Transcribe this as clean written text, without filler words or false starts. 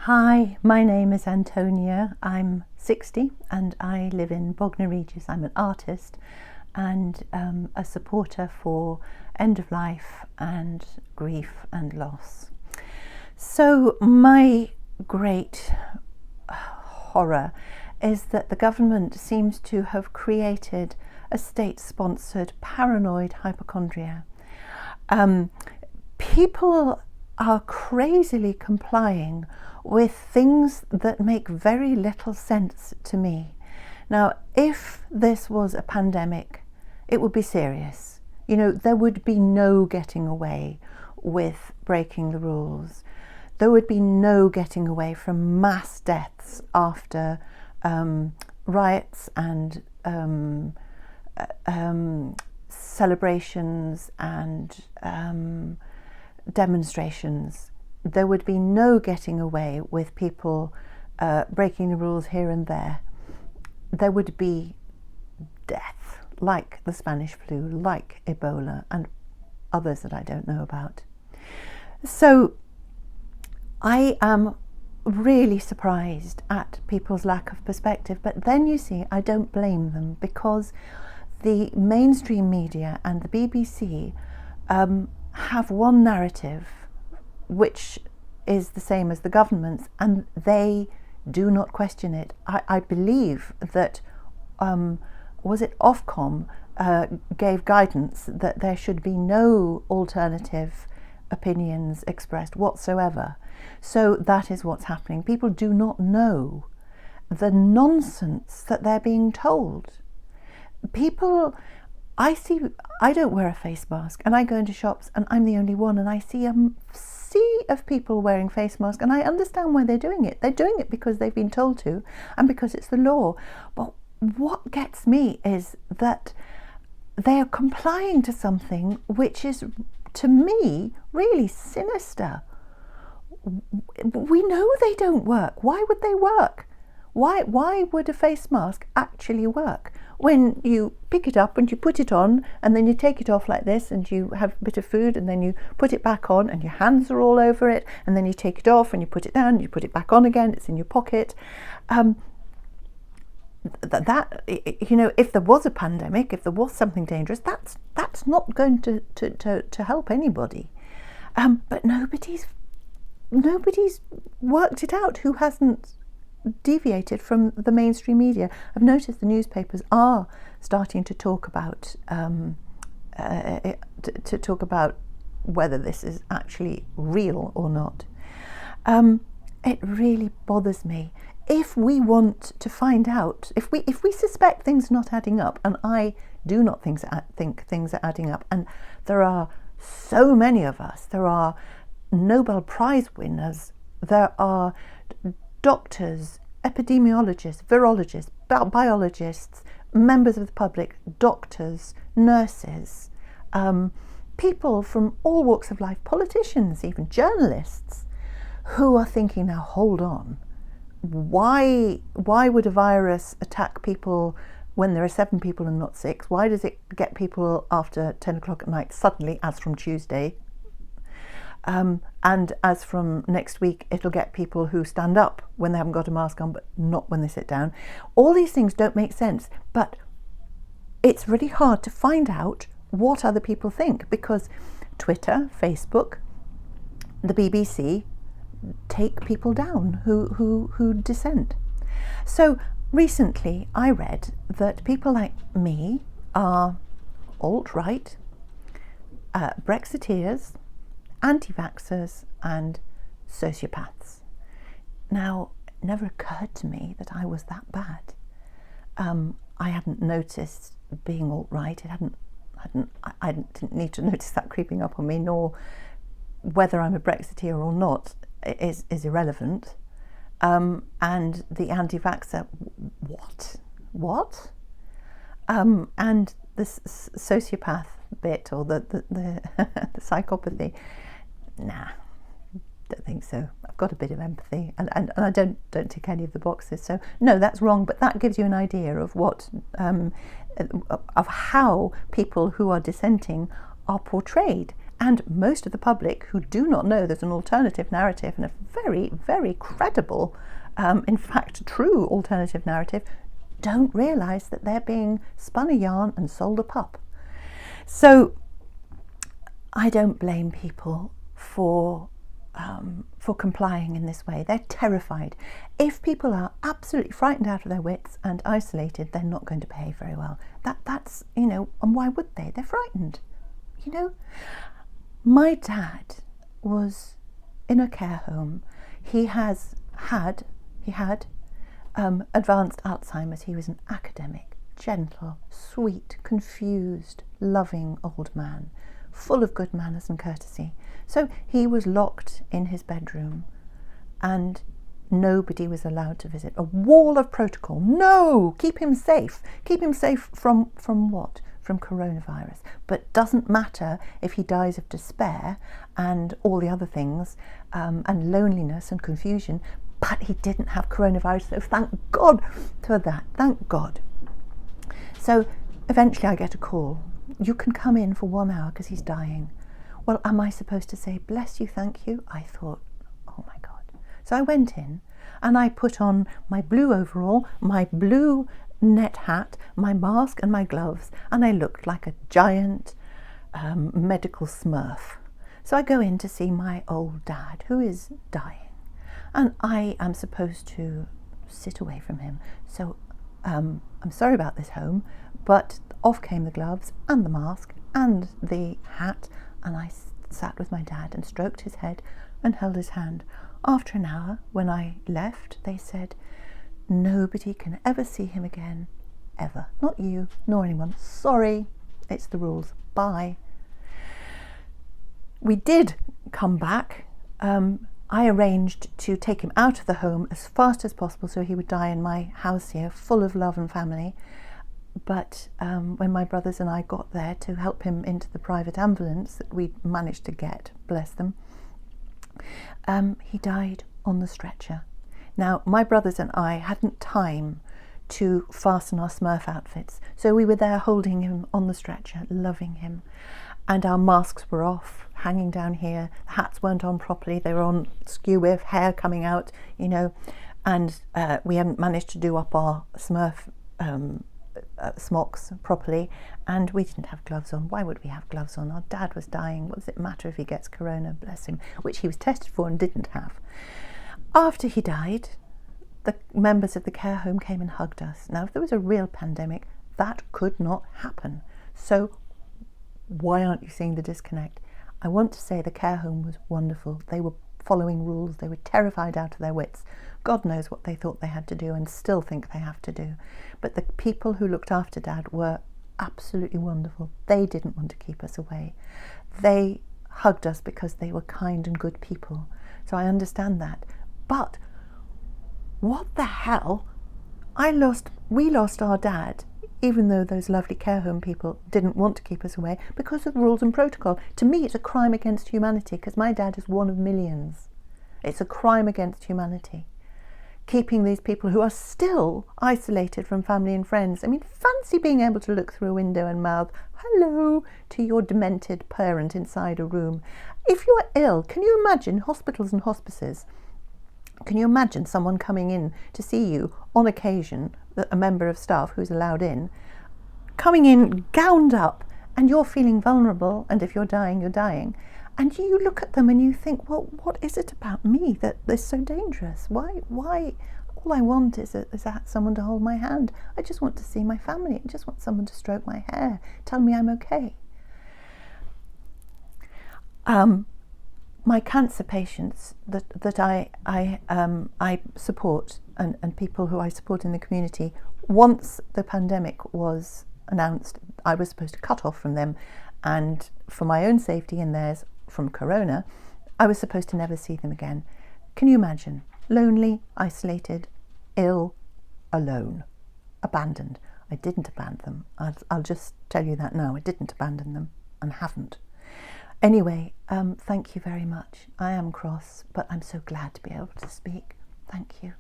Hi, my name is Antonia. I'm 60 and I live in Bognor, Regis. I'm an artist and a supporter for end of life and grief and loss. So my great horror is that the government seems to have created a state-sponsored paranoid hypochondria. People are crazily complying with things that make very little sense to me. Now, if this was a pandemic, it would be serious. You know, there would be no getting away with breaking the rules. There would be no getting away from mass deaths after riots and celebrations and demonstrations. There would be no getting away with people breaking the rules here and there. There would be death, like the Spanish flu, like Ebola, and others that I don't know about. So I am really surprised at people's lack of perspective, but then you see, I don't blame them, because the mainstream media and the BBC have one narrative which is the same as the government's, and they do not question it. I believe that, was it Ofcom gave guidance that there should be no alternative opinions expressed whatsoever. So that is what's happening. People do not know the nonsense that they're being told. People, I don't wear a face mask, and I go into shops and I'm the only one, and I see a sea of people wearing face masks, and I understand why they're doing it. They're doing it because they've been told to and because it's the law. But what gets me is that they are complying to something which is, to me, really sinister. We know they don't work. Why would they work? Why would a face mask actually work? When you pick it up and you put it on and then you take it off like this and you have a bit of food and then you put it back on and your hands are all over it, and then you take it off and you put it down and you put it back on again, it's in your pocket. That, you know, if there was a pandemic, if there was something dangerous, that's not going to help anybody. But nobody's worked it out who hasn't deviated from the mainstream media. I've noticed the newspapers are starting to talk about whether this is actually real or not. It really bothers me. If we want to find out, if we suspect things not adding up, and I do not think things are adding up, and there are so many of us, there are Nobel Prize winners, there are doctors, epidemiologists, virologists, biologists, members of the public, doctors, nurses, people from all walks of life, politicians, even journalists, who are thinking, now hold on, why would a virus attack people when there are 7 people and not 6? Why does it get people after 10 o'clock at night suddenly, as from Tuesday? And as from next week, it'll get people who stand up when they haven't got a mask on, but not when they sit down. All these things don't make sense, but it's really hard to find out what other people think, because Twitter, Facebook, the BBC take people down who dissent. So recently I read that people like me are alt-right, Brexiteers, anti-vaxxers and sociopaths. Now, it never occurred to me that I was that bad. I hadn't noticed being alt-right. I didn't need to notice that creeping up on me, nor whether I'm a Brexiteer or not is irrelevant. And the anti-vaxxer, what? And this sociopath bit, or the the psychopathy, nah, don't think so. I've got a bit of empathy, and I don't tick any of the boxes. So no, that's wrong. But that gives you an idea of what of how people who are dissenting are portrayed. And most of the public who do not know there's an alternative narrative, and a very, very credible, in fact true alternative narrative, don't realise that they're being spun a yarn and sold a pup. So I don't blame people for complying in this way. They're terrified. If people are absolutely frightened out of their wits and isolated, they're not going to behave very well. That's, you know, and why would they? They're frightened, you know. My dad was in a care home. He had advanced Alzheimer's. He was an academic, gentle, sweet, confused, loving old man, full of good manners and courtesy. So he was locked in his bedroom and nobody was allowed to visit. A wall of protocol. No! Keep him safe. Keep him safe from what? From coronavirus. But doesn't matter if he dies of despair and all the other things, and loneliness and confusion, but he didn't have coronavirus. So thank God for that. Thank God. So eventually I get a call. You can come in for 1 hour because he's dying. Well, am I supposed to say, bless you, thank you? I thought, oh my God. So I went in and I put on my blue overall, my blue net hat, my mask and my gloves, and I looked like a giant medical smurf. So I go in to see my old dad, who is dying, and I am supposed to sit away from him. So I'm sorry about this, home, but off came the gloves and the mask and the hat, and I sat with my dad and stroked his head and held his hand. After an hour, when I left, they said, nobody can ever see him again, ever. Not you, nor anyone. Sorry, it's the rules. Bye. We did come back. I arranged to take him out of the home as fast as possible so he would die in my house here, full of love and family. But when my brothers and I got there to help him into the private ambulance that we managed to get, bless them, he died on the stretcher. Now, my brothers and I hadn't time to fasten our Smurf outfits, so we were there holding him on the stretcher, loving him. And our masks were off, hanging down here. The hats weren't on properly. They were on skew with hair coming out, you know. And we hadn't managed to do up our Smurf smocks properly, and we didn't have gloves on. Why would we have gloves on? Our dad was dying. What does it matter if he gets corona, bless him, which he was tested for and didn't have. After he died, the members of the care home came and hugged us. Now, if there was a real pandemic, that could not happen. So why aren't you seeing the disconnect? I want to say the care home was wonderful. They were following rules. They were terrified out of their wits. God knows what they thought they had to do and still think they have to do. But the people who looked after Dad were absolutely wonderful. They didn't want to keep us away. They hugged us because they were kind and good people. So I understand that. But what the hell? We lost our dad, even though those lovely care home people didn't want to keep us away, because of rules and protocol. To me, it's a crime against humanity, because my dad is one of millions. It's a crime against humanity, keeping these people who are still isolated from family and friends. I mean, fancy being able to look through a window and mouth hello to your demented parent inside a room. If you're ill, can you imagine hospitals and hospices? Can you imagine someone coming in to see you on occasion, a member of staff who's allowed in, coming in gowned up, and you're feeling vulnerable, and if you're dying, you're dying. And you look at them and you think, well, what is it about me that is so dangerous? Why? All I want is someone to hold my hand. I just want to see my family. I just want someone to stroke my hair, tell me I'm okay. My cancer patients that I support, and people who I support in the community, once the pandemic was announced, I was supposed to cut off from them, and for my own safety and theirs from corona, I was supposed to never see them again. Can you imagine? Lonely, isolated, ill, alone, abandoned. I didn't abandon them. I'll just tell you that now. I didn't abandon them and haven't. Anyway, thank you very much. I am cross, but I'm so glad to be able to speak. Thank you.